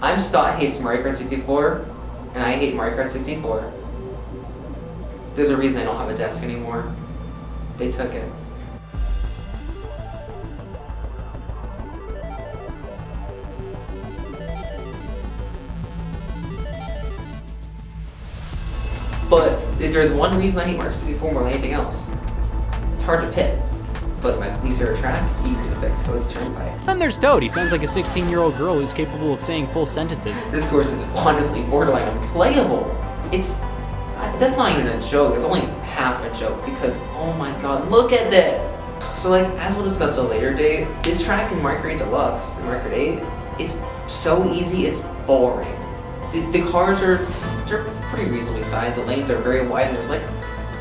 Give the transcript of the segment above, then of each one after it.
I'm Scott hates Mario Kart 64, and I hate Mario Kart 64. There's a reason I don't have a desk anymore. They took it. But if there's one reason I hate Mario Kart 64 more than anything else, it's hard to pick. But my least favorite track, easy to pick, so it's Turnpike. Then there's Toad. He sounds like a 16-year-old girl who's capable of saying full sentences. This course is honestly borderline unplayable. That's not even a joke, it's only half a joke because, oh my god, look at this! So like, as we'll discuss at a later date, this track in Mario Kart 8 Deluxe, in Mario Kart 8, it's so easy, it's boring. The cars they're pretty reasonably sized, the lanes are very wide, there's like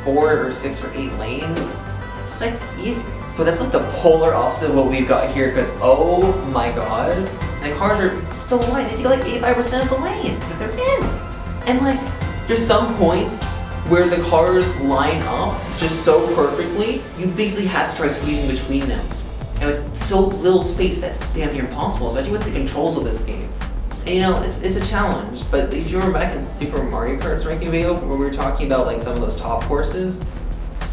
4 or 6 or 8 lanes. It's like easy. But that's like the polar opposite of what we've got here, because oh my god, the cars are so wide, they take like 85% of the lane that they're in. And like, there's some points where the cars line up just so perfectly, you basically have to try squeezing between them. And with so little space, that's damn near impossible, especially with the controls of this game. And you know, it's a challenge, but if you were back in Super Mario Kart's ranking video, where we were talking about like some of those top courses,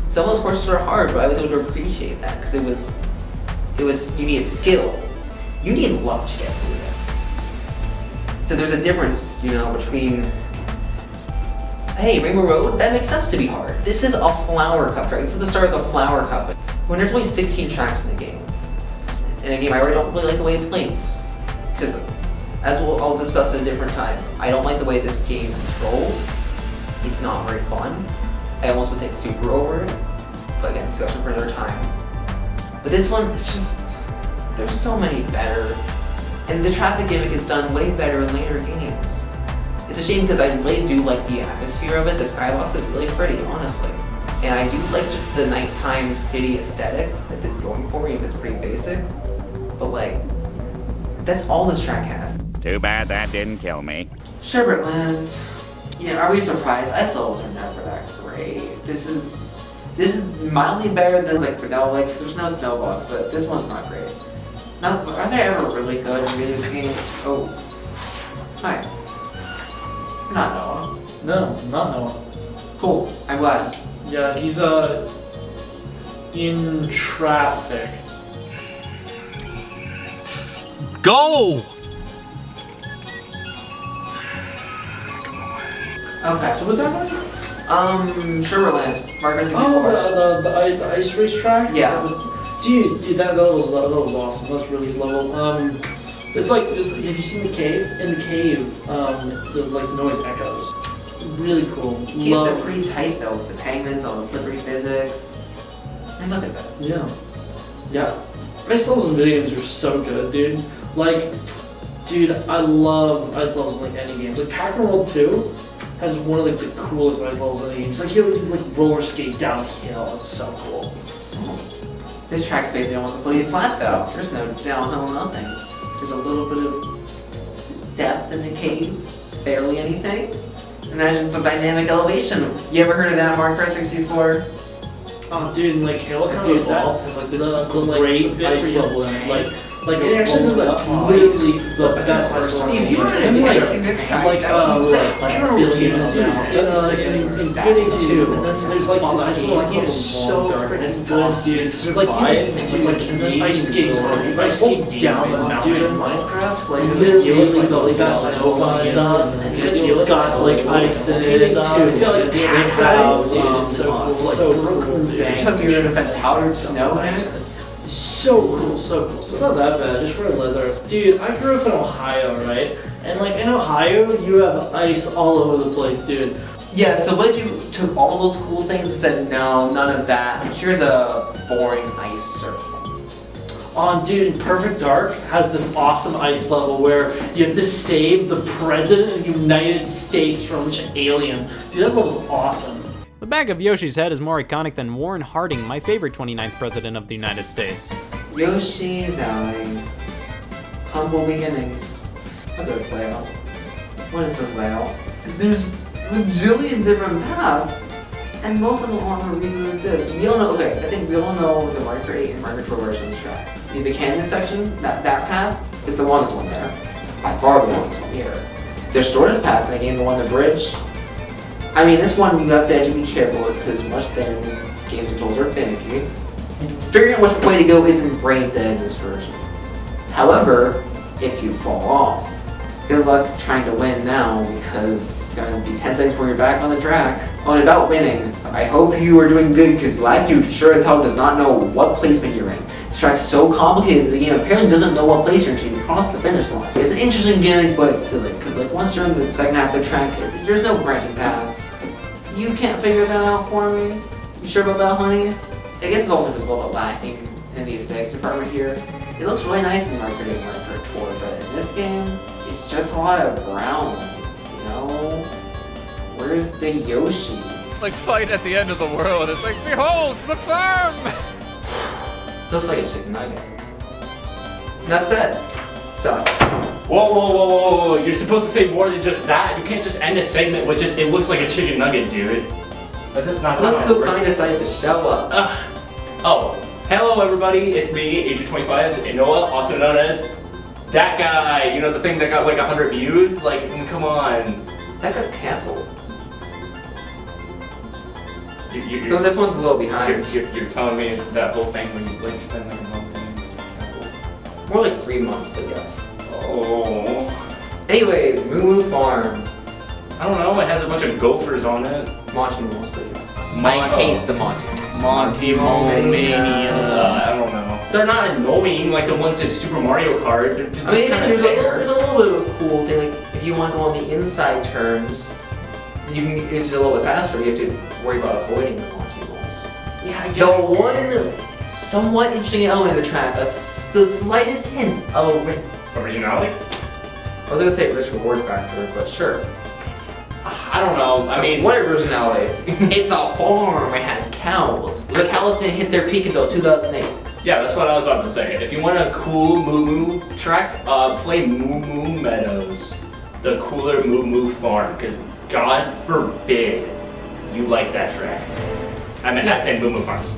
some of those courses are hard, but I was able to appreciate that because it was you needed skill, you need luck to get through this. So there's a difference, you know, between hey, Rainbow Road, that makes sense to be hard. This is a flower cup track. This is the start of the flower cup. When there's only 16 tracks in the game, in a game I already don't really like the way it plays, because as I'll discuss at a different time, I don't like the way this game controls. It's not very fun. I almost would take Super over it, but again, discussion for another time. But this one, it's just, there's so many better, and the traffic gimmick is done way better in later games. It's a shame because I really do like the atmosphere of it. The skybox is really pretty, honestly. And I do like just the nighttime city aesthetic that this is going for, even if it's pretty basic. But like, that's all this track has. Too bad that didn't kill me. Sherbetland. Yeah, are we surprised? Ice levels are never that great. This is mildly better than like Vanilla Lakes. There's no snowballs, but this one's not great. Now, are they ever really good in video games? Oh, hi. You're not Noah. No, not Noah. Cool. I'm glad. Yeah, he's in traffic. Go! Okay. So what's that one? Sherbetland. Mario Kart 64. Oh, the ice race track? Yeah. Dude, that was awesome. That's really level. It's like, have you seen the cave? In the cave, the noise echoes. Really cool. Caves are pretty tight though, with the penguins, all the slippery physics. And look at that. Yeah. Ice levels in video games are so good, dude. Like, dude, I love ice levels in like any game. Like Pac-Man World 2 has one of like the coolest ice levels in the games. Like you have like roller skate downhill. It's so cool. This track's basically almost completely flat though. There's no downhill, nothing. There's a little bit of depth in the cave, barely anything. Imagine some dynamic elevation. You ever heard of that, Mario Kart 64? Oh, dude, like Helicopter Evolved has like this great ice level in it. Like it actually does like literally the best ice level. See, if you were in in this track, Billion in Infinity 2, and then there's like this ice level like is so freaking good, dude. Like you just like an ice skate down the mountain in Minecraft, like literally the best stuff, and it's got like ice in it stuff. It's got like pack ice, dude. It's so cool. So cool. Took me rid of that powdered snow, man. So cool. So it's not that bad, just for leather. Dude, I grew up in Ohio, right? And like in Ohio, you have ice all over the place, dude. Yeah, so what if you took all those cool things and said, no, none of that. Like, here's a boring ice circle. Dude, Perfect Dark has this awesome ice level where you have to save the President of the United States from an alien. Dude, that level's awesome. The back of Yoshi's head is more iconic than Warren Harding, my favorite 29th president of the United States. Yoshi Valley. Humble beginnings. Look at this layout. What is this layout? There's a bajillion different paths, and most of them all have a reason to exist. We all know, okay, I think we all know the Mario 8 and Mario 4 version of the track. The canyon section, that path, is the longest one there. by far belongs here. The shortest path in the game, the one on the bridge. I mean, this one you have to actually be careful with because much then this game controls are finicky. Figuring out which way to go isn't brain dead in this version. However, if you fall off, good luck trying to win now because it's going to be 10 seconds before you're back on the track. On about winning, I hope you are doing good because Like You sure as hell does not know what placement you're in. This track's so complicated that the game apparently doesn't know what place you're in until you cross the finish line. It's an interesting gimmick, but it's silly because like once you're in the second half of the track, there's no branching path. You can't figure that out for me? You sure about that, honey? I guess it's also just a little bit lacking in the aesthetics department here. It looks really nice in Mario Kart Tour, but in this game, it's just a lot of brown, you know? Where's the Yoshi? Like fight at the end of the world. It's like, behold, the farm! Looks like a chicken nugget. Enough said. Sucks. Whoa, whoa, whoa, whoa, whoa. You're supposed to say more than just that. You can't just end a segment with just, it looks like a chicken nugget, dude. That's not Look how who it works. finally decided to show up. Oh, hello everybody, it's me, age of 25, and Noah, also known as that guy. You know, the thing that got like 100 views? Like, come on. That got cancelled. You, So this one's a little behind. You're telling me that whole thing when you like spend like a month and it's canceled? More like 3 months, but yes. Oh. Anyways, Moo Moo Farm. I don't know, it has a bunch of gophers on it. Monty Moles, but yes. I hate the Monty Moles. Monty Mania. I don't know. They're not annoying like the ones in Super Mario Kart. They're just I mean, kind of there's there. a little bit of a cool thing. Like, if you want to go on the inside turns, you can. It's a little bit faster. You have to worry about avoiding the Monty Moles. Yeah, I guess. The one somewhat interesting element of the track, the slightest hint of Originality? I was gonna say risk reward factor, but sure. I don't know. I mean, What originality? It's a farm. It has cows. The cows didn't hit their peak until 2008. yeah, that's what I was about to say. If you want a cool Moo Moo track, play Moo Moo Meadows, the cooler Moo Moo Farm, because God forbid you like that track. I meant not saying Moo Moo Farms.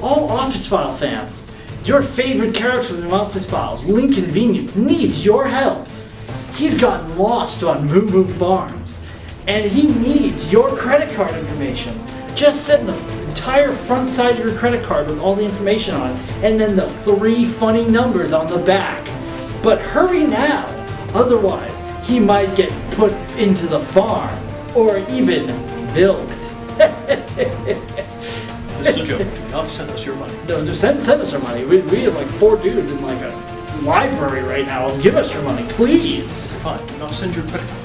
All Office File fans, your favorite character from Office Files, Link Convenience, needs your help. He's gotten lost on Moo Moo Farms, and he needs your credit card information. Just send the entire front side of your credit card with all the information on it, and then the 3 funny numbers on the back. But hurry now, otherwise he might get put into the farm, or even milked. This is a joke. Do not send us your money. No, just send us our money. We have like 4 dudes in like a library right now. Give us your money, please. Fine. Do not send your credit card.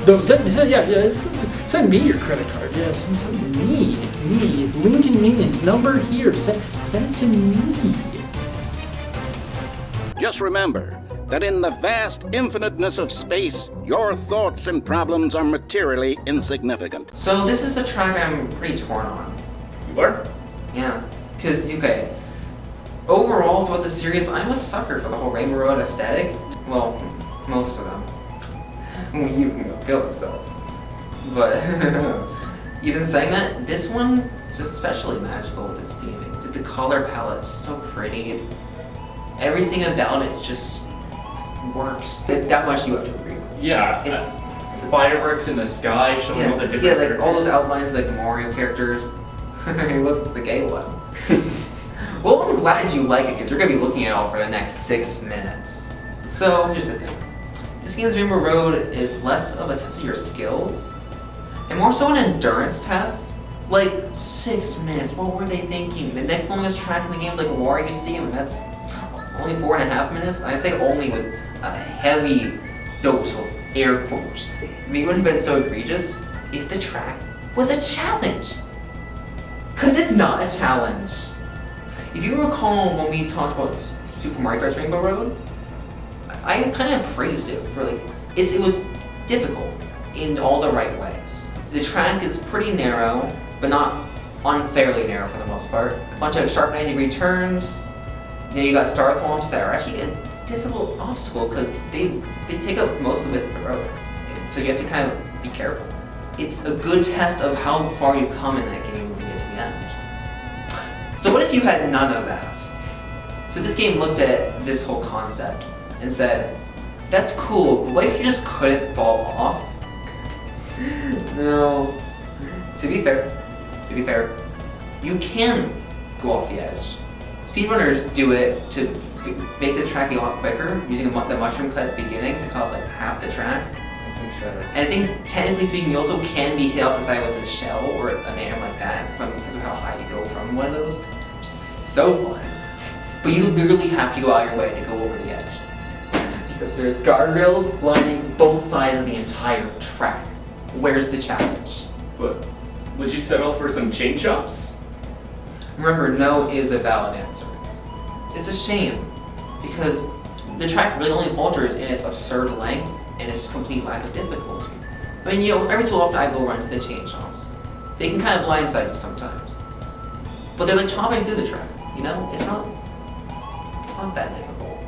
No, send me your credit card. Yeah, send me. Link Convenience number here. Send it to me. Just remember that in the vast infiniteness of space, your thoughts and problems are materially insignificant. So this is a track I'm pretty torn on. You are? Yeah, because, okay, overall throughout the series, I'm a sucker for the whole Rainbow Road aesthetic. Well, most of them. Well, you can go kill itself. But, even saying that, this one is especially magical with its theming. Just the color palette's so pretty. Everything about it just works. That much you have to agree with. Yeah. It's fireworks in the sky showing all the different like all those characters. outlines like Mario characters. He looks the gay one. Well, I'm glad you like it because you're gonna be looking at it all for the next 6 minutes. So here's the thing: this game's Rainbow Road is less of a test of your skills and more so an endurance test. Like 6 minutes. What were they thinking? The next longest track in the game is like Wario Stadium, and that's only 4.5 minutes. I say only with a heavy dose of air quotes. I mean, it wouldn't have been so egregious if the track was a challenge. Because it's not a challenge. If you recall when we talked about Super Mario Kart Rainbow Road, I kind of praised it for like, it was difficult in all the right ways. The track is pretty narrow, but not unfairly narrow for the most part. A bunch of sharp 90-degree turns. You know, you got star thwomps that are actually a difficult obstacle because they take up most of the width of the road. So you have to kind of be careful. It's a good test of how far you've come in that game when you get to the end. So what if you had none of that? So this game looked at this whole concept and said, That's cool, but what if you just couldn't fall off? No. To be fair, you can go off the edge. Speedrunners do it to make this track a lot quicker, using the mushroom cut at the beginning to cut off like half the track. I think so. And I think, technically speaking, you also can be hit off the side with a shell or an air like that because of how high you go from one of those. Just so fun. But you literally have to go out of your way to go over the edge. Because there's guardrails lining both sides of the entire track. Where's the challenge? What? Would you settle for some chain chops? Remember, no is a valid answer. It's a shame, because the track really only falters in its absurd length and its complete lack of difficulty. I mean, every so often I will run to the chain chomps. They can kind of blindside you sometimes. But they're like chopping through the track, you know? It's not that difficult.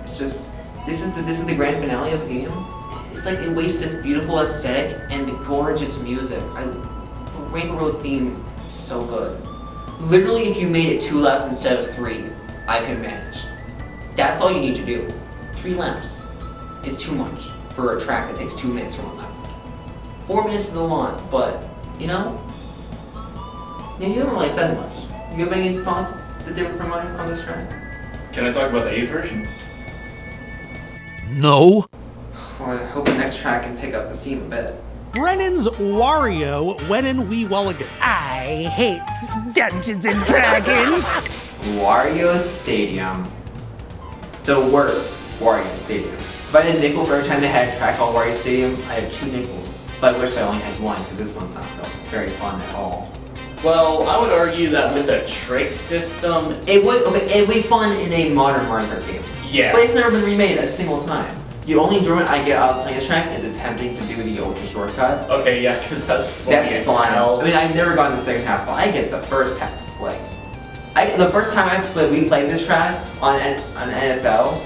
It's just, this is the grand finale of the game. It's like it wastes this beautiful aesthetic and the gorgeous music. The Rainbow Road theme is so good. Literally, if you made it 2 laps instead of 3, I could manage. That's all you need to do. 3 laps is too much for a track that takes 2 minutes from 1 lap. 4 minutes is a lot, but, you know, you haven't really said much. You have any thoughts that differ from mine on this track? Can I talk about the 8th version? No. Well, I hope the next track can pick up the steam a bit. Brennan's Wario when in Wee Walligan. I hate Dungeons and Dragons. Wario Stadium. The worst Wario Stadium. If I had a nickel for every time they had a track called Wario Stadium, I have 2 nickels. But I wish I only had 1, because this one's not very fun at all. Well, I would argue that with a trick system, It would be fun in a modern Mario Kart game. yeah. But it's never been remade a single time. The only enjoyment I get out of playing this track is attempting to do the ultra shortcut. Okay, yeah, because that's funny That's as fun. hell. I mean, I've never gotten the second half, but I get the first half. Like, the first time we played this track on NSO,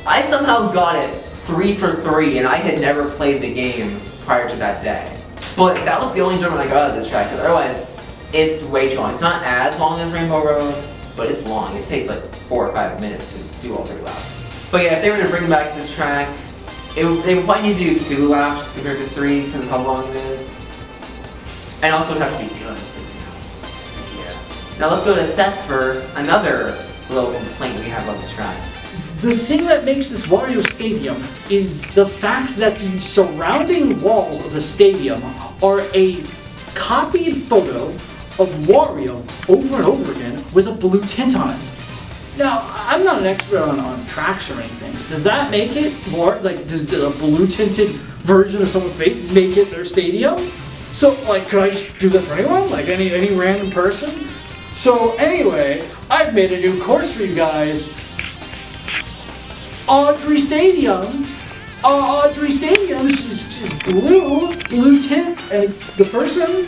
I somehow got it 3 for 3, and I had never played the game prior to that day. But that was the only enjoyment I got out of this track, because otherwise, it's way too long. It's not as long as Rainbow Road, but it's long. It takes like 4 or 5 minutes to do all 3 laps. But yeah, if they were to bring back this track, they would probably need to do 2 laps compared to 3 because of how long it is. And also it would have to be good. Yeah. Now let's go to Seth for another little complaint we have about this track. The thing that makes this Wario Stadium is the fact that the surrounding walls of the stadium are a copied photo of Wario over and over again with a blue tint on it. Now, I'm not an expert on tracks or anything. Does that make it more, like, does the blue tinted version of someone's face make it their stadium? So, like, could I just do that for anyone? Like, any random person? So, anyway, I've made a new course for you guys. Audrey Stadium. Audrey Stadium is blue tint, and it's the person.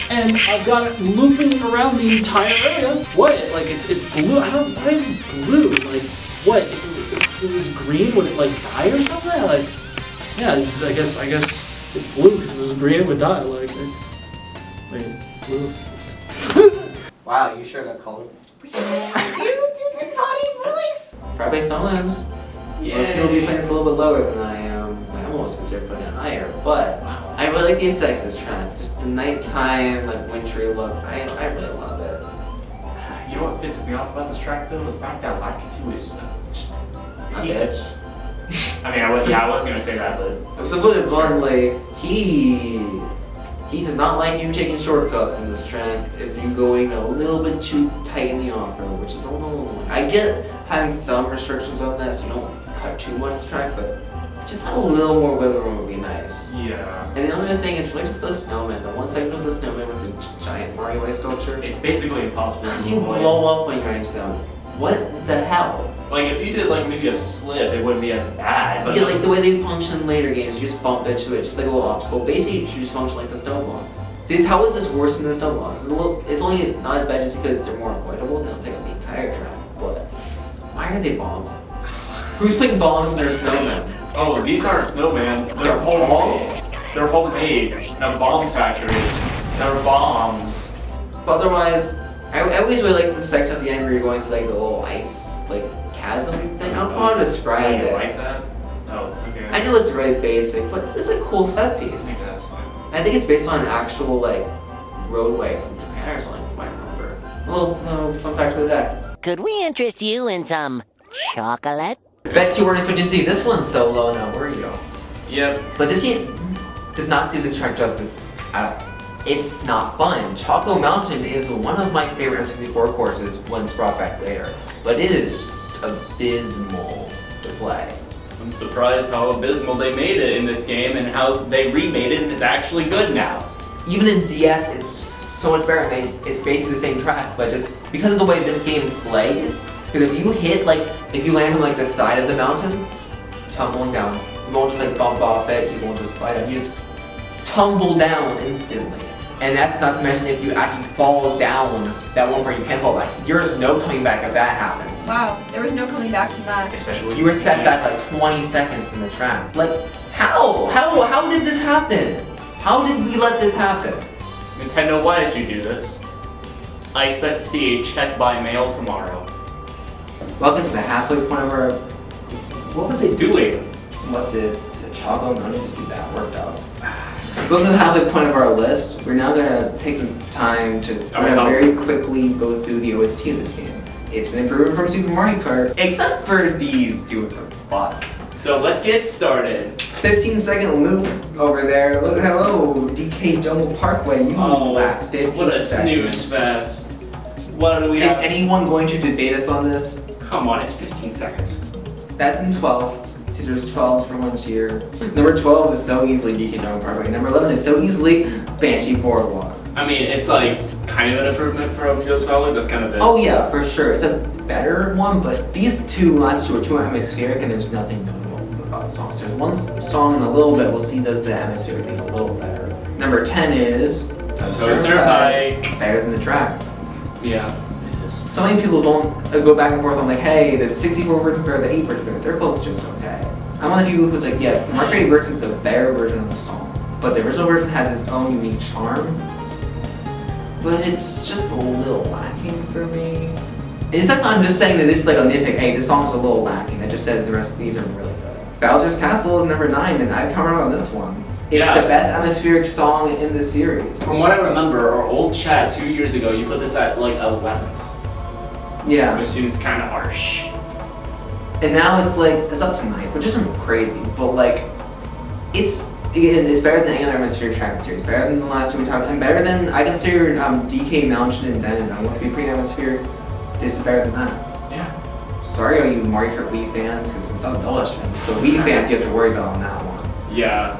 And I've got it looping around the entire area. What? Like, it's blue? I don't, why is it blue? Like, what? If it was green, would it, like, die or something? Like, yeah, I guess it's blue because if it was green, it would die. Like, blue. Wow, you sure got color? You disembodied voice. Fry-based don't lose. Yeah. Most people will be playing this a little bit lower than I am. I almost consider putting it higher, but I really like the aesthetic of this track. Just the nighttime, like wintry look. I really love it. You know what pisses me off about this track though? The fact that Lakitu is A he's bitch. I mean, I was gonna say that, but But to put it bluntly, he does not like you taking shortcuts in this track if you're going a little bit too tight in the off-road, which is a little annoying. I get having some restrictions on that so you don't cut too much of the track, but just a little more wiggle room would be nice. yeah. And the other thing is really just the snowman. The one segment of the snowman with the giant Mario ice sculpture. It's basically impossible Because to you avoid. blow up when you're into them. What the hell? Like, if you did, like, maybe a slip, it wouldn't be as bad, but Yeah, like the way they function in later games, you just bump into it, just like a little obstacle. Basically, you should just function like the snowball. How is this worse than the snowballs? It's only not as bad just because they're more avoidable. They don't take up the entire track. But why are they bombs? Who's putting bombs in their snowmen? oh, these aren't snowman. They're They're bombs? They're homemade. A bomb factory. They're bombs. But otherwise, I always really like the section at the end where you're going through like the little ice like chasm thing. I don't know how to describe You it. like that? Oh, I know it's really basic, but it's a cool set piece. I guess. I think it's based on an actual like roadway from Japan or something, if I remember. A little fun fact of the day. Could we interest you in some chocolate? Bet you weren't expecting to see this one so low now, were you? Yep. But this game does not do this track justice at all. It's not fun. Choco Mountain is one of my favorite N64 courses when it's brought back later, but it is abysmal to play. I'm surprised how abysmal they made it in this game and how they remade it and it's actually good now. Even in DS, it's so much better. It's basically the same track, but just because of the way this game plays, because if you hit, like, if you land on like the side of the mountain, tumbling down, you won't just like bump off it, you won't just slide down, you just tumble down instantly. And that's not to mention if you actually fall down that one part you can't fall back. There's no coming back if that happens. Wow, there was no coming back from that. Especially when You were set back like 20 seconds in the track. Like, how? How did this happen? How did we let this happen? Nintendo, why did you do this? I expect to see a check by mail tomorrow. Welcome to the halfway point of our... What was it doing? What did Choco Mountain to do that worked out? Welcome to the halfway point of our list. We're now gonna take some time to very quickly go through the OST of this game. It's an improvement from Super Mario Kart, except for these two at the bottom. So let's get started. 15-second loop over there. Look, hello, DK Jungle Parkway. You last 15 what a seconds. snooze fest. What do we Is have? anyone going to debate us on this? Come on, it's 15 seconds. That's in 12. There's 12 for one tier. Number 12 is so easily DK Jungle Parkway. Number 11 is so easily Banshee Boardwalk. I mean, it's like kind of an improvement from Feels Valid. That's kind of it. Oh yeah, for sure. It's a better one, but these last two are too atmospheric and there's nothing notable about the songs. There's one song in a little bit we'll see does the atmospheric thing a little better. Number 10 is Toaster Hike. Better than the track. Yeah. So many people don't go back and forth on like, hey, the 64 version or the 8 version, they're both just okay. I'm one of the few who's like, yes, the Mario Kart 8 version is a better version of the song, but the original version has its own unique charm. But it's just a little lacking for me. It's like I'm just saying that this is like a nitpick, hey, this song's a little lacking. It just says the rest of these are really good. Bowser's Castle is number 9, and I've come around on this one. It's the best atmospheric song in the series. From what I remember, our old chat 2 years ago, you put this at like 11. Yeah. Which seems kind of harsh. And now it's like, it's up to 9, which isn't crazy, but like, it's better than any other atmospheric track in the series. Better than the last two we talked about, and better than, I consider DK Mountain and then I want to be pretty atmospheric. This is better than that. Yeah. Sorry all you Mario Kart Wii fans, because it's not the Delish fans, it's the Wii fans you have to worry about on that one. Yeah.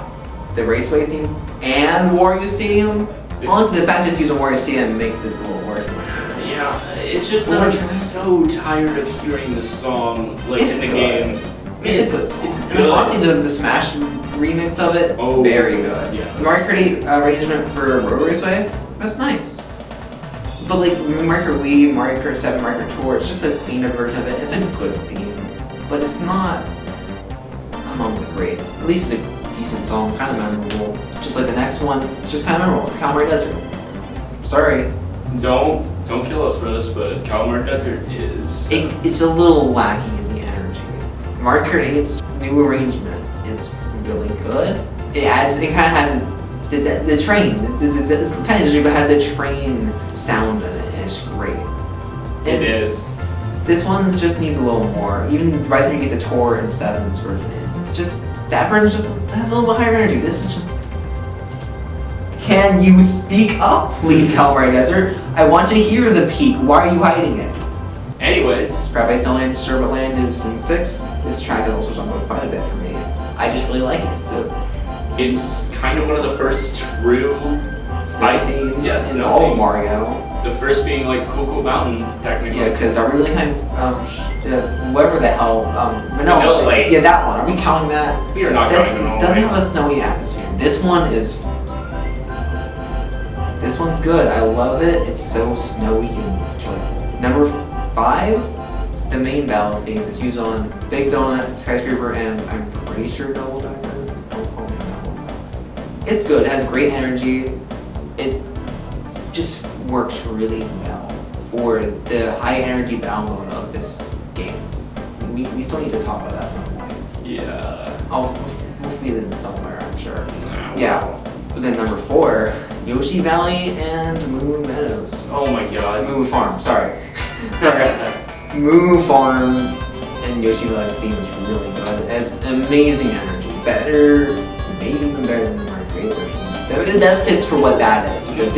The Raceway theme and Wario Stadium. Honestly, the fact just using Wario Stadium makes this a little worse in my opinion. Yeah, it's just that I'm so tired of hearing this song like in the game. It's a good song. It's And good. honestly, the Smash remix of it, very good. Yeah. The Mario Kart 8 arrangement for Road Raceway, that's nice. But like Mario Kart Wii, Mario Kart 7, Mario Kart Tour, it's just a cleaner version of it. It's a good theme, but it's not among the greats. At least it's a decent song, kind of memorable. Just like the next one, it's just kind of memorable. It's Calamari Desert. Sorry. Don't kill us for this, but Calamari Desert is... It's a little lacking in the energy. Mario Kart 8's new arrangement is really good. It kind of has the train. It's kind of interesting, but it has the train sound in it, and it's great. It is. This one just needs a little more. Even by the time you get the Tour and 7's version, it's just, that version just has a little bit higher energy. This is just... Can you speak up, please, Calamari Desert? I want to hear the peak. Why are you hiding it? Anyways. Rabbi's No Land, Sherbet Land is in 6th. This track has also jumped up quite a bit for me. I just really like it. It's kind of one of the first true themes in all of Mario. The first being like Cool Mountain, technically. Yeah, because are we really kind of, whatever the hell, Vanilla Lake. Yeah, that one. Are we counting that? We are not this counting Vanilla doesn't Lake. have a snowy atmosphere. This one's good. I love it. It's so snowy and joyful. Number 5 is the main battle theme. It's used on Big Donut, Skyscraper, and I'm pretty sure Double Diamond. Don't call me that one. It's good. It has great energy. It just works really well for the high energy battle mode of this game. We still need to talk about that at some point. Yeah. undefeated somewhere, I'm sure. Yeah. But then number 4, Yoshi Valley and Moo Meadows. Oh my god. Moo Farm, sorry. Sorry. Moo Farm and Yoshi Valley's theme is really good. It has amazing energy. Better, maybe even better than the Mario Kart version. That fits for what that is. But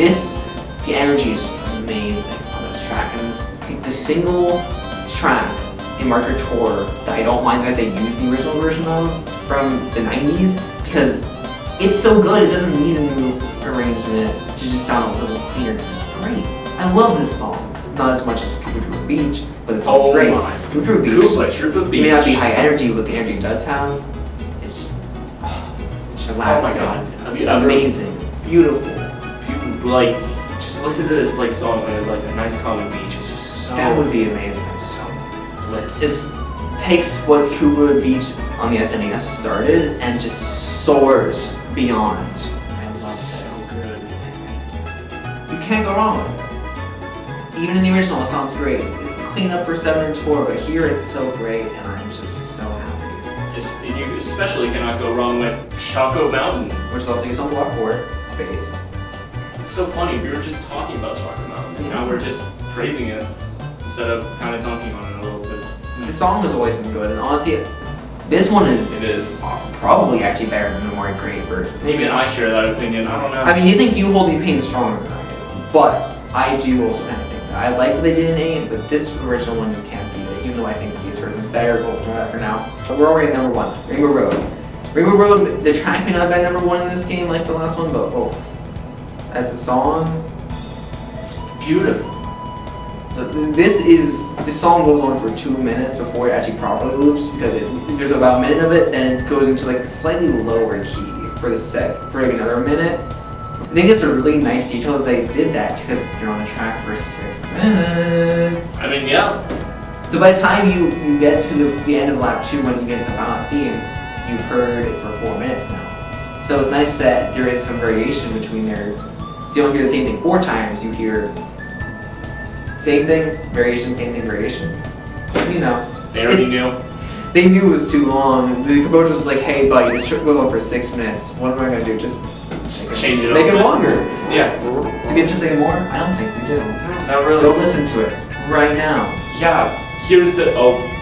the energy is amazing on this track. And the single track in Mario Kart Tour that I don't mind that they used the original version of from the 90s because it's so good, it doesn't need a new arrangement to just sound a little cleaner. This is great. I love this song. Not as much as Koopa Troopa Beach, but the song's great. Koopa Troopa Beach. Koopa Troopa Beach. It may not be high energy, but the energy it does have, it's just relaxing. Oh my god. Have you amazing. Beautiful. Like, just listen to this like song on like a nice calming beach. It's just so... That would be amazing. So bliss. It takes what Koopa Beach on the SNES started and just soars beyond. I love it. So good. You can't go wrong with it. Even in the original, it sounds great. It's cleaned up for 7 and Tour, but here it's so great, and I'm just so happy. You especially cannot go wrong with Choco Mountain, which is also used on Block 4, based. It's so funny, we were just talking about Choco Mountain, and now we're just praising it instead of kind of dunking on it a little bit. The song has always been good, and honestly, this one is probably actually better than the Mario Kart version. Maybe I share that opinion, I don't know. I mean, you think You Hold Me Pain is stronger than I do, but I do also kind of think that. I like what they did in 8, but this original one you can't beat it, even though I think this version is better, we'll ignore that for now. But we're already at number 1, Rainbow Road. Rainbow Road, the track may not have been number 1 in this game like the last one, but as a song, it's beautiful. So this song goes on for 2 minutes before it actually properly loops because there's about a minute of it, then it goes into like a slightly lower key for like another minute. I think it's a really nice detail that they did that because you're on the track for 6 minutes. I mean, yeah. So by the time you get to the end of lap 2 when you get to the final theme, you've heard it for 4 minutes now. So it's nice that there is some variation between there. So you don't hear the same thing 4 times, you hear same thing, variation, same thing, variation. You know. They already knew. They knew it was too long. The coach was like, hey buddy, this trip goes on for 6 minutes. What am I gonna do? Just change it Make it longer. Yeah. Do we have to say more? I don't think we do. Not really. Go listen to it right now. Yeah. Here's the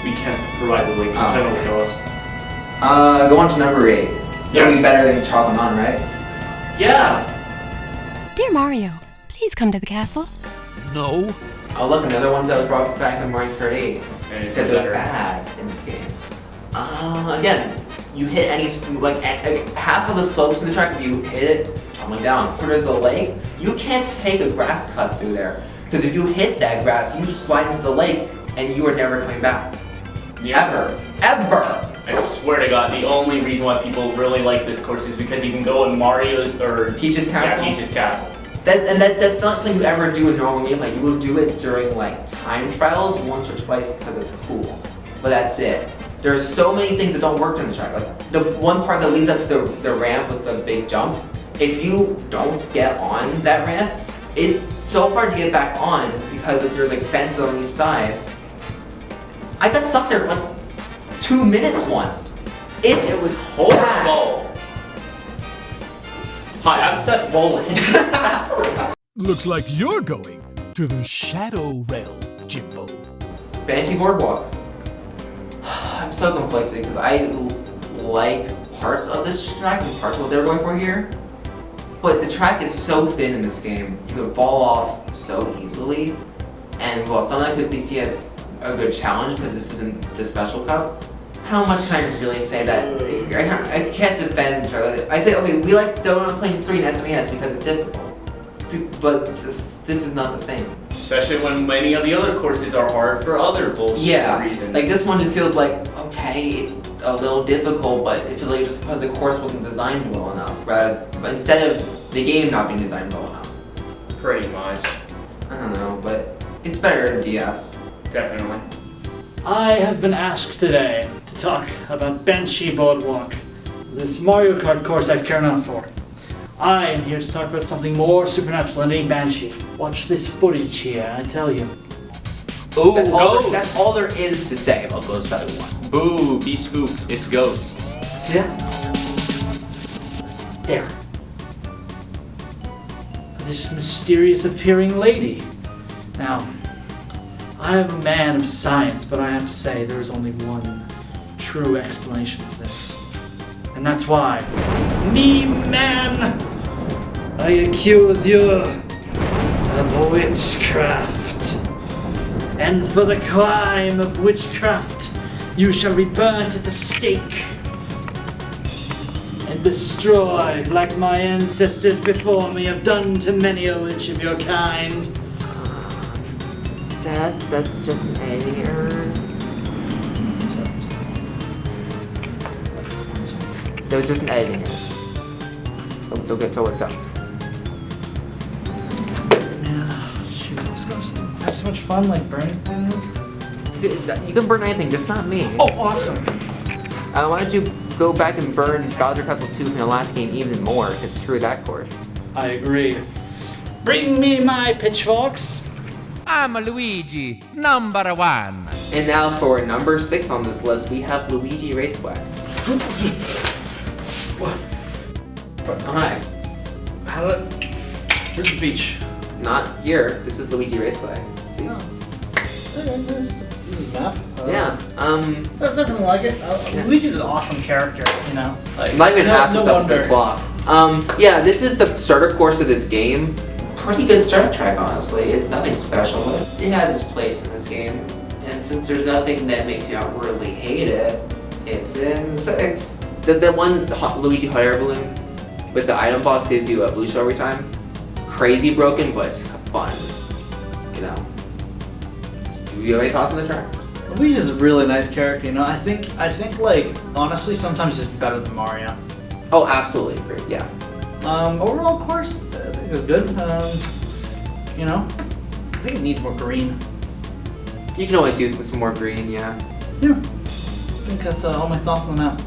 we can't provide the links. Jen will kill us. Go on to number 8. That'll be better than Chocolate Mountain, right? Yeah. Dear Mario, please come to the castle. No. Oh look, another one that was brought back in Mario Kart 8. Except it was better. bad in this game. Again, you hit any, like half of the slopes in the track, if you hit it, tumbling down. Where there's the lake, you can't take a grass cut through there. Because if you hit that grass, you slide into the lake and you are never coming back. Yeah. Ever. I swear to God, the only reason why people really like this course is because you can go in Mario's or Peach's Castle? Yeah, Peach's Castle. That's not something you ever do in normal gameplay. You will do it during like time trials once or twice because it's cool. But that's it. There's so many things that don't work in the track. Like the one part that leads up to the ramp with the big jump, if you don't get on that ramp, it's so hard to get back on because there's like fences on each side. I got stuck there for like 2 minutes once. It was horrible. Hi, I'm Seth Rollins. Looks like you're going to the Shadow Realm, Jimbo. Banshee Boardwalk. I'm so conflicted because I like parts of this track and parts of what they're going for here. But the track is so thin in this game, you can fall off so easily. And while some of that could be seen as a good challenge because this isn't the Special Cup, how much can I really say that? I can't defend the track. I say, okay, we like Donut Plains 3 and SNES because it's difficult. But this is not the same. Especially when many of the other courses are hard for other bullshit reasons. Like this one just feels like, okay, it's a little difficult, but it feels like just because the course wasn't designed well enough, right? But instead of the game not being designed well enough. Pretty much. I don't know, but it's better than DS. Definitely. I have been asked today to talk about Banshee Boardwalk, this Mario Kart course I've cared enough for. I am here to talk about something more supernatural than a Banshee. Watch this footage here, I tell you. Ooh, that's all there is to say about Ghost Battle 1. Boo, be spooked, it's Ghost. Yeah. There. This mysterious appearing lady. Now, I am a man of science, but I have to say there is only one true explanation for this. And that's why, me man, I accuse you of witchcraft. And for the crime of witchcraft, you shall be burnt at the stake and destroyed like my ancestors before me have done to many a witch of your kind. Sad, that's just an editing error. That was just an editing error. Don't get so worked up. Man, shoot, I was gonna have so much fun like burning things. You can burn anything, just not me. Oh, awesome. Why don't you go back and burn Bowser Castle 2 from the last game even more? It's true that course. I agree. Bring me my pitchforks. I'm Luigi, number 1. And now for number 6 on this list, we have Luigi Raceway. What? Hi. Where's the beach? Not here. This is Luigi Raceway. See? Oh. This is a map. Yeah. I definitely like it. Luigi's an awesome character, you know. Like, Not even asked what's up with the clock. Yeah, this is the starter course of this game. Pretty good start track, honestly. It's nothing special. It has its place in this game, and since there's nothing that makes you really hate it, it's the one Luigi hot air balloon with the item box gives you a blue shell every time. Crazy broken, but it's fun. You know. Do you have any thoughts on the track? Luigi's a really nice character, you know. I think like honestly sometimes it's better than Mario. Oh, absolutely agree. Yeah. Overall course, I think it's good. You know, I think it needs more green. You can always use some more green, yeah. Yeah. I think that's all my thoughts on that.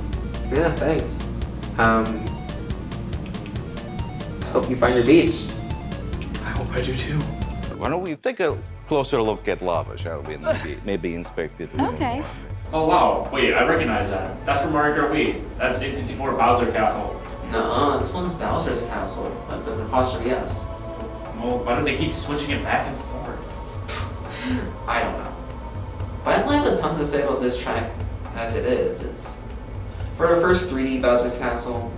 Yeah, thanks. Hope you find your beach. I hope I do too. Why don't we take a closer look at lava, shall we? And maybe inspect it. Okay. Oh wow, wait, I recognize that. That's from Mario Kart Wii. That's N64 Bowser Castle. No, this one's Bowser's Castle, but with an apostrophe S. Well, why do they keep switching it back and forth? I don't know. But I don't have a ton to say about this track as it is. It's for the first 3D Bowser's Castle,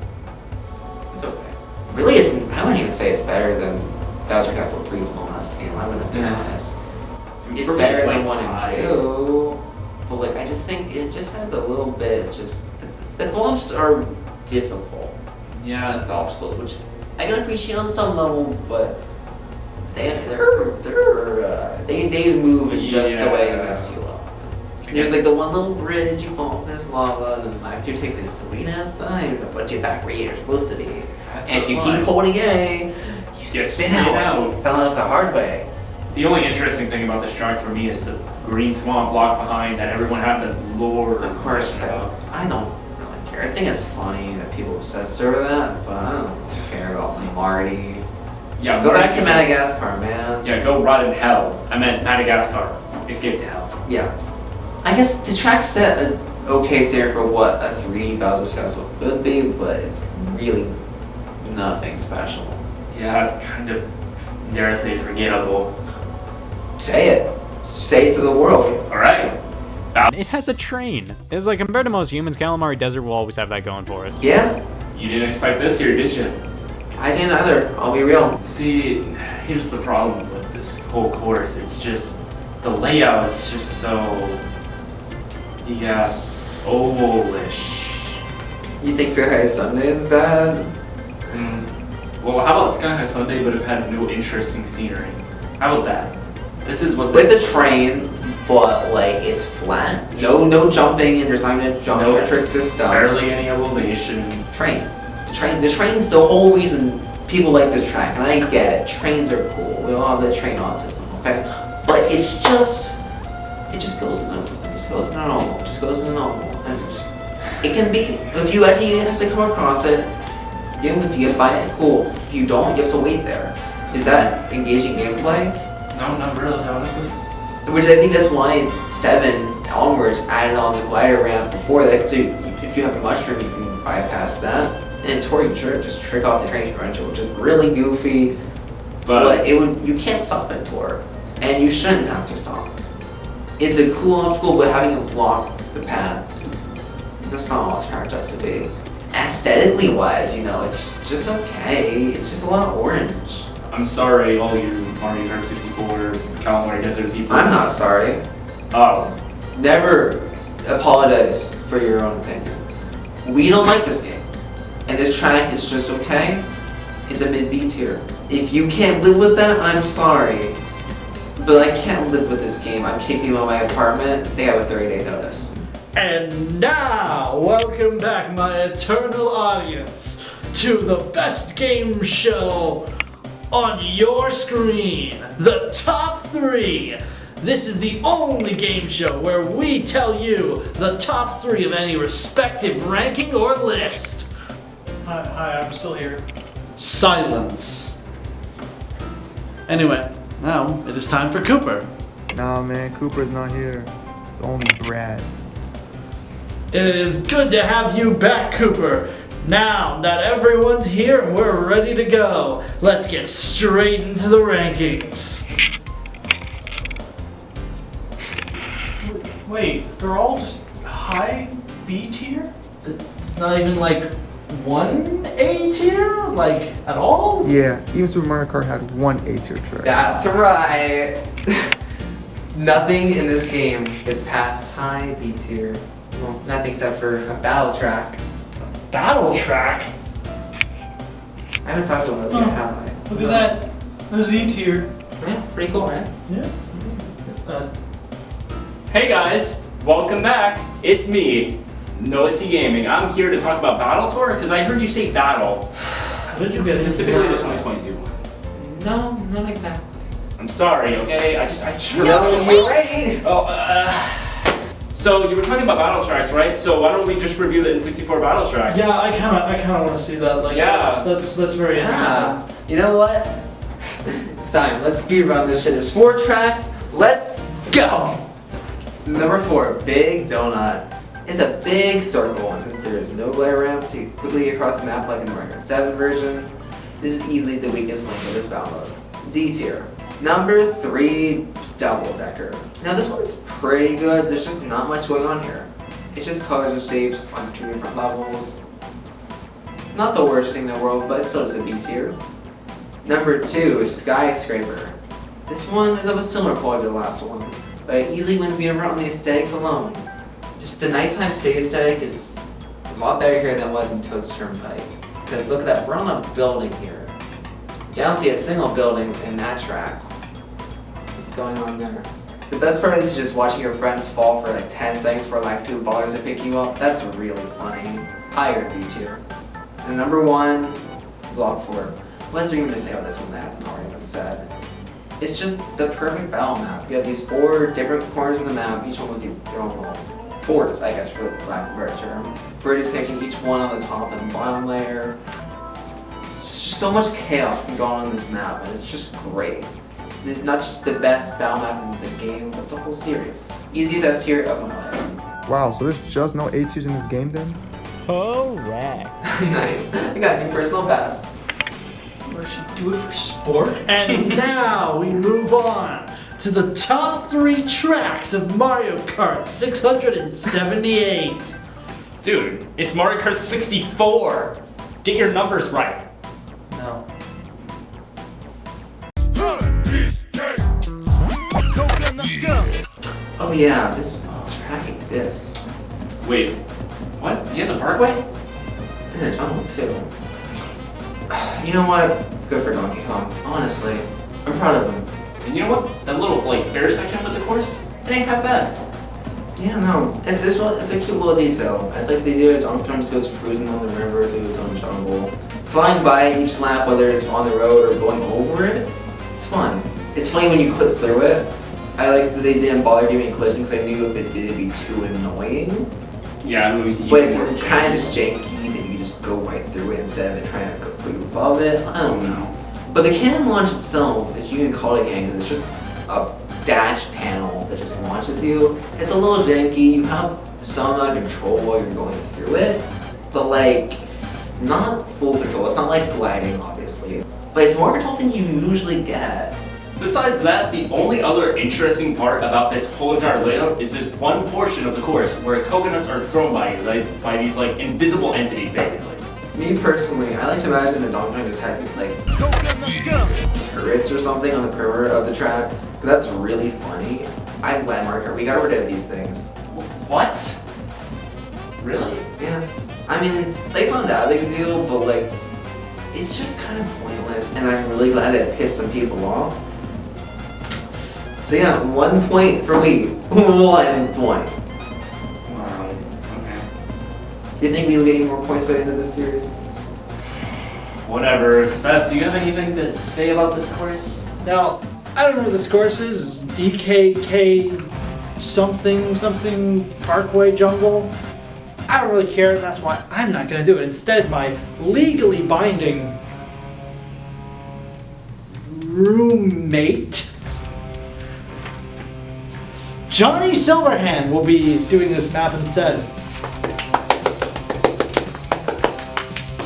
it's okay. Really isn't, I wouldn't even say it's better than Bowser Castle 3 from the last game, I wouldn't be honest. It's better than 1 and 2. But like, I just think it just has a little bit, the thwomps are difficult. Yeah. The obstacles, which I can appreciate on some level, but they move in just the way to mess you up. There's like the one little bridge you fall, there's lava, and then the black dude takes his sweet ass time to put you back where you're supposed to be. That's and so if you fun. keep holding A, you spin out. Fell out the hard way. The only interesting thing about this track for me is the green thwomp block behind that everyone had the lore. Of course, I don't really care. I think it's funny that people obsess over that, but I don't care about Marty. Yeah, go Marty, back to Madagascar, man. Yeah, go rot in hell. I meant Madagascar. Escape to hell. Yeah. I guess this track's set an okay standard for what a 3D Bowser's Castle could be, but it's really nothing special. Yeah, it's kind of, dare I say, forgettable. Say it. Say it to the world. Alright. It has a train. It's like, compared to most humans, Calamari Desert will always have that going for it. Yeah. You didn't expect this here, did you? I didn't either, I'll be real. See, here's the problem with this whole course. It's just, the layout is just so, yes, ovalish. You think Sky High Sunday is bad? Well, how about Sky High Sunday but it had no interesting scenery? How about that? This is what with a train, but like it's flat. No jumping, and there's not even a jumping or trick system. Barely any elevation. The train's the whole reason people like this track, and I get it. Trains are cool. We all have the train autism, okay? But it just goes in a normal. And it can be, if you actually have to come across it, if you get by it, cool. If you don't, you have to wait there. Is that engaging gameplay? No, not really, honestly. Which I think that's why 7 onwards added on the glider ramp before that, so if you have a mushroom, you can bypass that. And Tori just trick off the train cruncher, which is really goofy. But you can't stop it, Tor. And you shouldn't have to stop. It's a cool obstacle, but having to block the path, that's not all it's cracked up to be. Aesthetically wise, you know, it's just okay. It's just a lot of orange. I'm sorry, all you Mario Kart 64 California Desert people. I'm not sorry. Oh. Never apologize for your own opinion. We don't like this game. And this track is just okay. It's a mid-B tier. If you can't live with that, I'm sorry. But I can't live with this game. I'm kicking them out of my apartment. They have a 30-day notice. And now, welcome back, my eternal audience, to the best game show on your screen, the Top 3. This is the only game show where we tell you the top 3 of any respective ranking or list. Hi, I'm still here. Silence. Anyway, now it is time for Cooper. Nah, man, Cooper's not here. It's only Brad. It is good to have you back, Cooper. Now that everyone's here and we're ready to go, let's get straight into the rankings. Wait, they're all just high B tier? It's not even like one A tier, like at all? Yeah, even Super Mario Kart had one A tier track. That's right. Nothing in this game gets past high B tier. Well, nothing except for a battle track. Battle track? I haven't talked about those yet, have I? Look at that. The Z tier. Yeah, pretty cool, right? Yeah. Hey guys, welcome back. It's me, Noah-T Gaming. I'm here to talk about Battle Tour because I heard you say battle. How did you get specifically the 2022 one? No, not exactly. I'm sorry, okay? I just No, you're right. Oh, so you were talking about battle tracks, right? So why don't we just review the N64 battle tracks? Yeah, I kind of want to see that. Like, yeah, that's very interesting. You know what? It's time. Let's speed run this shit. There's 4 tracks. Let's go. So number 4, Big Donut. It's a big circle, and since there's no glare ramp to quickly get across the map like in the Mario Kart 7 version, this is easily the weakest link of this battle mode. D tier. Number 3, Double Decker. Now this one's pretty good, there's just not much going on here. It's just colors and shapes on 2 different levels. Not the worst thing in the world, but still is a B tier. Number 2 is Skyscraper. This one is of a similar quality to the last one, but it easily wins me over on the aesthetics alone. Just the nighttime city aesthetic is a lot better here than it was in Toad's Turnpike. Because look at that, we're on a building here. You don't see a single building in that track. What's going on there? The best part of this is just watching your friends fall for like 10 seconds for like $2 to pick you up. That's really funny. Higher B tier. And number 1, Block 4. What's there even to say about this one that hasn't already been said? It's just the perfect battle map. You have these 4 different corners of the map, each one with their own little forts, I guess, for the lack of a better term. Bridges connecting each one on the top and bottom layer. So much chaos can go on in this map, and it's just great. It's not just the best battle map in this game, but the whole series. Easiest S tier of my life. Wow, so there's just no A tiers in this game then? Correct. Nice. I got a new personal best. Or should do it for sport? And now we move on to the top 3 tracks of Mario Kart 678. Dude, it's Mario Kart 64. Get your numbers right. No. Oh yeah, this track exists. Wait, what? He has a parkway? And a tunnel too. You know what? Good for Donkey Kong. Honestly, I'm proud of him. And you know what? That little like fair section with the course, it ain't that bad. Yeah, no, it's this one. It's a cute little detail. It's like they do it. Donkey Kong just goes cruising on the river through his own jungle, flying by each lap, whether it's on the road or going over it. It's fun. It's funny when you clip through it. I like that they didn't bother giving me collision because I knew if it did, it'd be too annoying. Yeah, but it's kind of just janky that you just go right through it instead of it trying to put you above it. I don't know. But the cannon launch itself, if you can call it a cannon, because it's just a dash panel that just launches you. It's a little janky. You have some control while you're going through it. but like, not full control. It's not like gliding, obviously, but it's more control than you usually get. Besides that, the only other interesting part about this whole entire layout is this one portion of the course where coconuts are thrown by you, like, by these like invisible entities, basically. Me personally, I like to imagine that Donkey Kong just has these like turrets or something on the perimeter of the track. That's really funny. I'm glad Mario Kart, we got rid of these things. What? Really? Yeah. I mean, it's not that big a deal, but like, it's just kind of pointless, and I'm really glad that it pissed some people off. So yeah, 1 point for me. 1 point. Wow. Okay. Do you think we will get any more points by the end of this series? Whatever. Seth, do you have anything to say about this course? Now, I don't know what this course is. DKK something Parkway Jungle. I don't really care. That's why I'm not going to do it. Instead, my legally binding roommate, Johnny Silverhand, will be doing this map instead.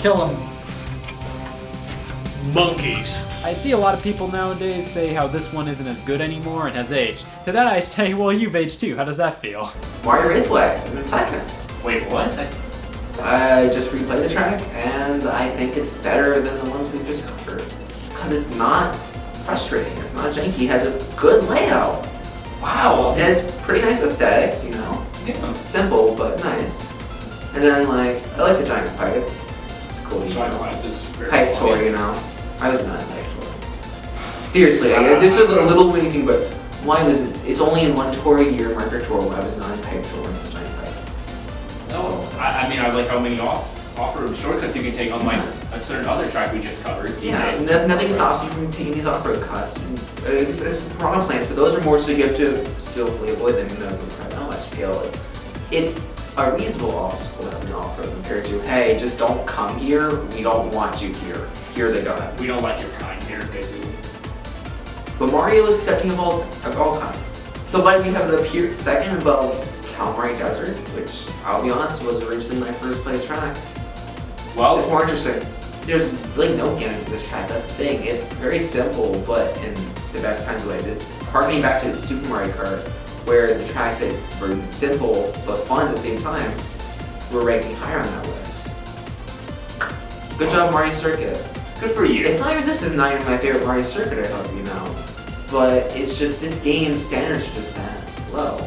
Kill him. Monkeys. I see a lot of people nowadays say how this one isn't as good anymore and has aged. To that I say, well, you've aged too. How does that feel? Mario Raceway is in second. Wait, what? I just replayed the track, and I think it's better than the ones we've just covered. Because it's not frustrating, it's not janky, it has a good layout. Wow. It has pretty nice aesthetics, you know? Yeah. Simple, but nice. And then, like, I like the giant pipe. It's a cool detail. Giant pipe is very Pipe funny. tour, you know? I was not a pipe tour. Seriously, this is a little mini thing, but why was it? It's only in one tour a year, marker tour, why was it not in pipe tour and the giant pipe? No, I mean, I like how many off-road shortcuts you can take on like a certain other track we just covered. Yeah, nothing stops you from taking these off-road cuts. It's piranha plants, but those are more so you have to skillfully avoid them, even though it's not much skill. It's a reasonable obstacle that in off-road compared to, hey, just don't come here, we don't want you here. Here's a gun. We don't like your kind here, basically. But Mario is accepting of all kinds. So why do we have it up here second above Calamari Desert, which I'll be honest was originally my first place track. Well, it's more interesting. There's really no gimmick to this track, that's the thing. It's very simple, but in the best kinds of ways. It's harkening back to Super Mario Kart, where the tracks that were simple but fun at the same time were ranking higher on that list. Good job, Mario Circuit. Good for you. This is not even my favorite Mario Circuit, I hope you know. But it's just, this game's standards are just that low.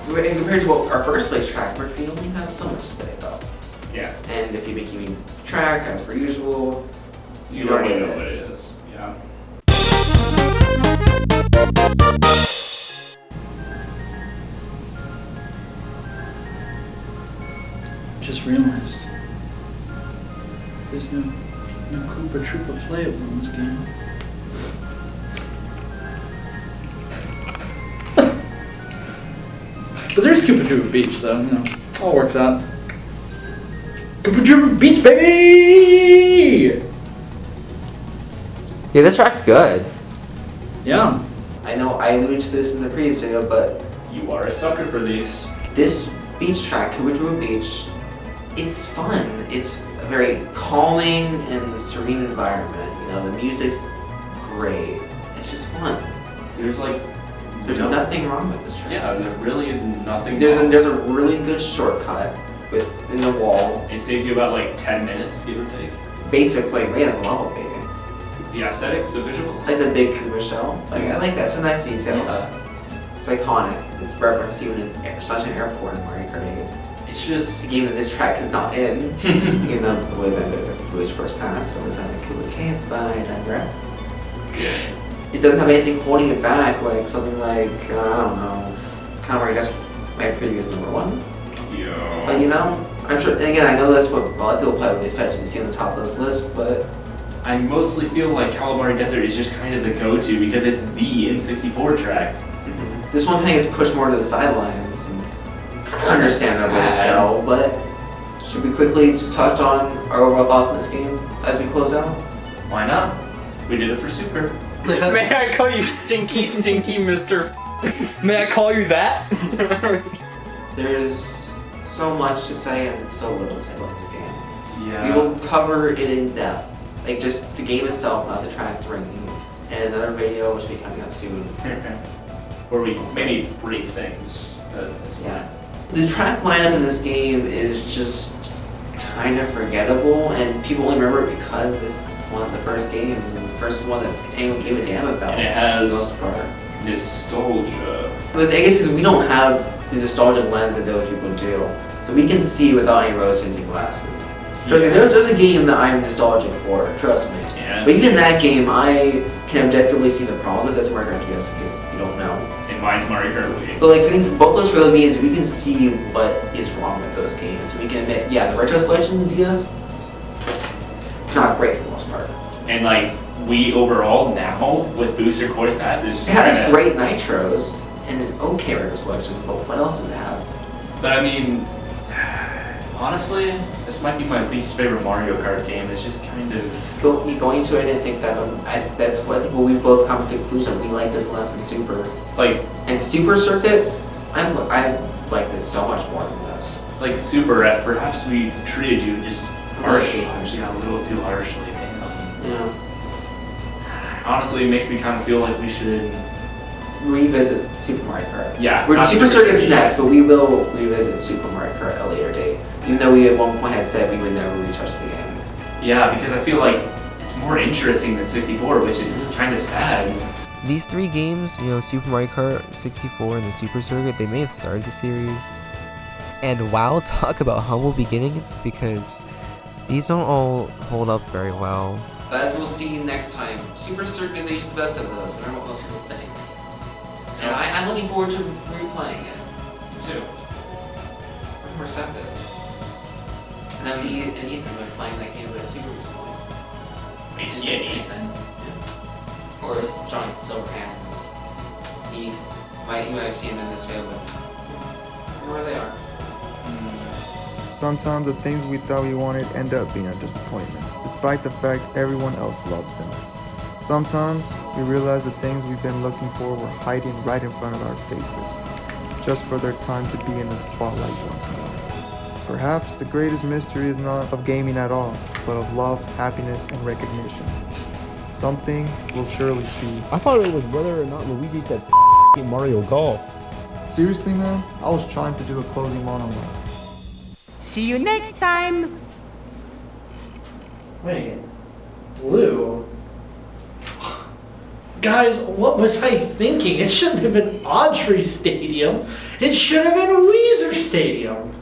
And compared to what our first place track, which we only have so much to say about. Yeah. And if you make keeping track, as per usual, you already know what it is. Yeah. Just realized there's no Koopa Troopa playable in this game. But there's Koopa Troopa Beach, so you know, all works out. Koopa Troopa Beach, baby! Yeah, this track's good. Yeah. I know I alluded to this in the previous video, but you are a sucker for these. This beach track, Koopa Troopa Beach, it's fun. It's a very calming and serene environment. You know, the music's great. It's just fun. There's nothing wrong with this track. Yeah, there really is nothing. There's a really good shortcut in the wall. It saves you about like 10 minutes, give or take. Basically, yeah, it's a level, baby. The aesthetics, the visuals. It's like the big Koopa shell. Like, I like that. It's a nice detail. Yeah. It's iconic. It's referenced even in such an airport in Mario Kart 8. It's just a game that this track is not in. Even though it would have been good if it was first pass. It was on the Koopa Camp, but I digress. It doesn't have anything holding it back, like something like, I don't know, Calamari Desert might previous #1. Yeah. But you know, I'm sure, and again, I know that's what a lot of people probably expect to see on the top of this list, but I mostly feel like Calamari Desert is just kind of the go-to because it's the N64 track. This one kind of gets pushed more to the sidelines, and understandably so, but should we quickly just touch on our overall thoughts on this game as we close out? Why not? We did it for Super. May I call you Stinky Mr. May I call you that? There's so much to say and so little to say about this game. Yeah. We will cover it in depth. Like just the game itself, not the tracks ranking. And another video which will be coming out soon. Where we maybe break things. That's fine. The track lineup in this game is just kind of forgettable, and people only remember it because this is one of the first games and the first one that anyone gave a damn about. And it has nostalgia. But I guess because we don't have the nostalgia lens that those people do, so we can see without any rose-tinted glasses. Trust me, there's a game that I'm nostalgic for. Trust me. Yeah. But even that game, I can objectively see the problems with. That's Mario Kart DS, in case you don't know. And mine's Mario Kart Wii. But like, I think for those games, we can see what is wrong with those games. We can admit, yeah, the retro selection in DS, not great for the most part. And like, we overall now with booster course pass is just. It has great nitros and an okay retro selection, but what else does it have? But I mean, honestly, this might be my least favorite Mario Kart game. It's just kind of. You going to it and think that, that's what we both come to the conclusion. We like this less than Super. Like. And Super Circuit, I like this so much more than this. Like Super, perhaps we treated you just harshly. Yeah, a little too harshly. Yeah. Honestly, it makes me kind of feel like we should revisit Super Mario Kart. Yeah. Super Circuit's next, but we will revisit Super Mario Kart at a later date. Even though we at one point had said we would never retouch the game. Yeah, because I feel like it's more interesting than 64, which is kind of sad. These three games, you know, Super Mario Kart, 64, and the Super Circuit, they may have started the series. And wow, talk about humble beginnings, because these don't all hold up very well. But as we'll see next time, Super Circuit is aged the best of those, no matter what most people think. And I'm looking forward to replaying it. Me too. More set this. And now Ethan have been playing that game a bit too recently. Is it Ethan? Yeah. Or Giant Silverhands. You might have seen him in this video, but I don't know where they are. Sometimes the things we thought we wanted end up being a disappointment, despite the fact everyone else loves them. Sometimes we realize the things we've been looking for were hiding right in front of our faces, just for their time to be in the spotlight once more. Perhaps the greatest mystery is not of gaming at all, but of love, happiness, and recognition. Something we'll surely see. I thought it was whether or not Luigi said Mario Golf. Seriously, man? I was trying to do a closing monologue. See you next time. Wait, Blue? Guys, what was I thinking? It shouldn't have been Audrey Stadium. It should have been Weezer Stadium.